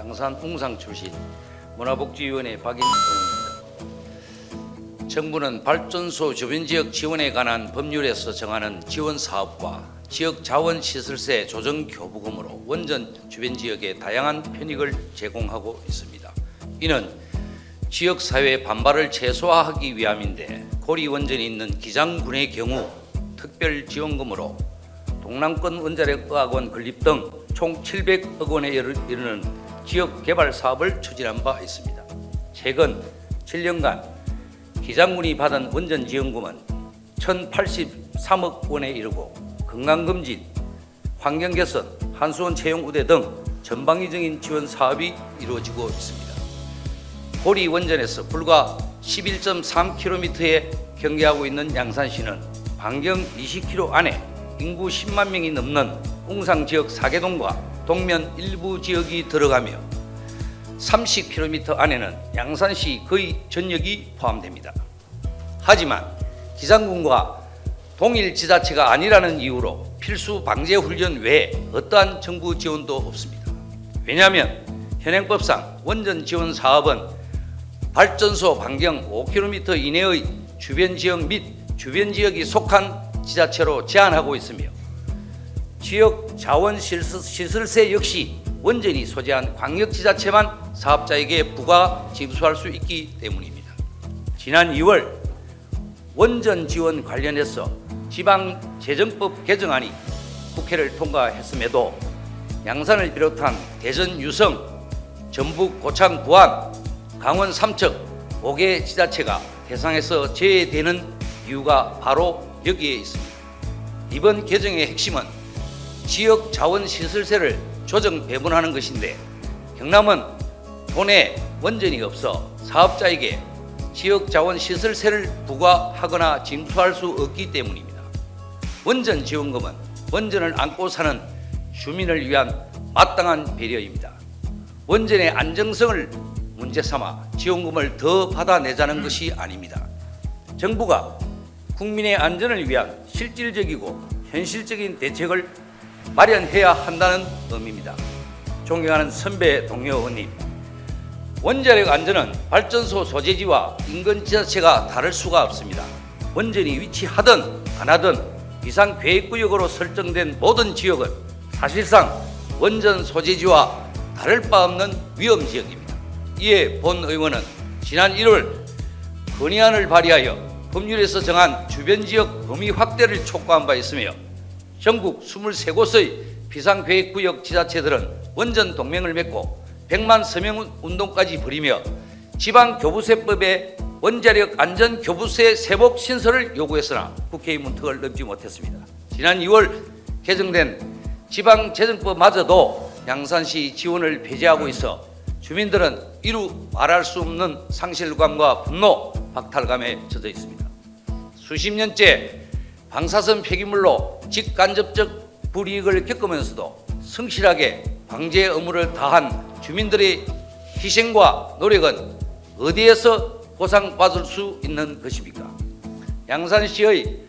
양산 웅상 출신 문화복지위원회 박인동입니다. 정부는 발전소 주변 지역 지원에 관한 법률에서 정하는 지원 사업과 지역 자원시설세 조정 교부금으로 원전 주변 지역에 다양한 편익을 제공하고 있습니다. 이는 지역사회의 반발을 최소화하기 위함인데 고리 원전이 있는 기장군의 경우 특별지원금으로 동남권 원자력의학원 건립 등 총 700억 원에 이르는 지역개발 사업을 추진한 바 있습니다. 최근 7년간 기장군이 받은 원전 지원금은 1,083억 원에 이르고 건강검진, 환경개선, 한수원 채용 우대 등 전방위적인 지원 사업이 이루어지고 있습니다. 고리 원전에서 불과 11.3km에 경계하고 있는 양산시는 반경 20km 안에 인구 10만 명이 넘는 웅상 지역 4개동과 동면 일부 지역이 들어가며 30km 안에는 양산시 거의 전역이 포함됩니다. 하지만 기장군과 동일 지자체가 아니라는 이유로 필수 방제 훈련 외에 어떠한 정부 지원도 없습니다. 왜냐하면 현행법상 원전 지원 사업은 발전소 반경 5km 이내의 주변 지역 및 주변 지역이 속한 지자체로 제한하고 있으며 지역 자원시설세 역시 원전이 소재한 광역지자체만 사업자에게 부과 징수할 수 있기 때문입니다. 지난 2월 원전 지원 관련해서 지방재정법 개정안이 국회를 통과했음에도 양산을 비롯한 대전 유성, 전북 고창 부안, 강원 삼척 5개 지자체가 대상에서 제외되는 이유가 바로 여기에 있습니다. 이번 개정의 핵심은 지역 자원시설세를 조정 배분하는 것인데 경남은 도내 원전이 없어 사업자에게 지역 자원시설세를 부과하거나 징수할 수 없기 때문입니다. 원전 지원금은 원전을 안고 사는 주민을 위한 마땅한 배려입니다. 원전의 안정성을 문제 삼아 지원금을 더 받아내자는 것이 아닙니다. 정부가 국민의 안전을 위한 실질적이고 현실적인 대책을 마련해야 한다는 의미입니다. 존경하는 선배 동료 의원님, 원자력 안전은 발전소 소재지와 인근 지자체가 다를 수가 없습니다. 원전이 위치하든 안 하든 비상계획구역으로 설정된 모든 지역은 사실상 원전 소재지와 다를 바 없는 위험지역입니다. 이에 본 의원은 지난 1월 건의안을 발의하여 법률에서 정한 주변지역 범위 확대를 촉구한 바 있으며 전국 23곳의 비상계획구역 지자체들은 원전 동맹을 맺고 100만 서명 운동까지 벌이며 지방교부세법에 원자력 안전교부세 세법 신설을 요구했으나 국회의 문턱을 넘지 못했습니다. 지난 2월 개정된 지방재정법마저도 양산시 지원을 배제하고 있어 주민들은 이루 말할 수 없는 상실감과 분노, 박탈감에 젖어 있습니다. 수십 년째 방사선 폐기물로 직간접적 불이익을 겪으면서도 성실하게 방제 의무를 다한 주민들의 희생과 노력은 어디에서 보상받을 수 있는 것입니까? 양산시의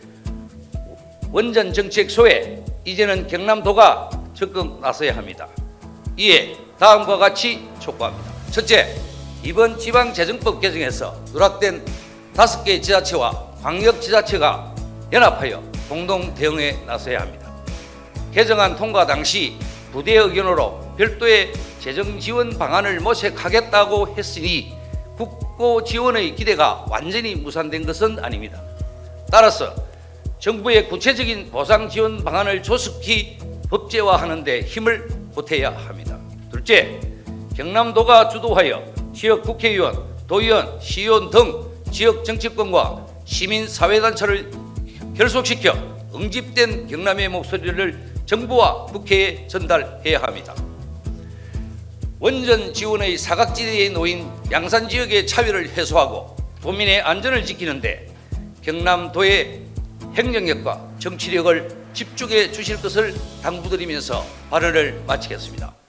원전 정책 소외, 이제는 경남도가 적극 나서야 합니다. 이에 다음과 같이 촉구합니다. 첫째, 이번 지방재정법 개정에서 누락된 5개 지자체와 광역지자체가 연합하여 공동 대응에 나서야 합니다. 개정안 통과 당시 부대 의견으로 별도의 재정 지원 방안을 모색하겠다고 했으니 국고 지원의 기대가 완전히 무산된 것은 아닙니다. 따라서 정부의 구체적인 보상 지원 방안을 조속히 법제화하는 데 힘을 보태야 합니다. 둘째, 경남도가 주도하여 지역 국회의원, 도의원, 시의원 등 지역 정치권과 시민사회단체를 결속시켜 응집된 경남의 목소리를 정부와 국회에 전달해야 합니다. 원전 지원의 사각지대에 놓인 양산 지역의 차별을 해소하고 도민의 안전을 지키는데 경남도의 행정력과 정치력을 집중해 주실 것을 당부드리면서 발언을 마치겠습니다.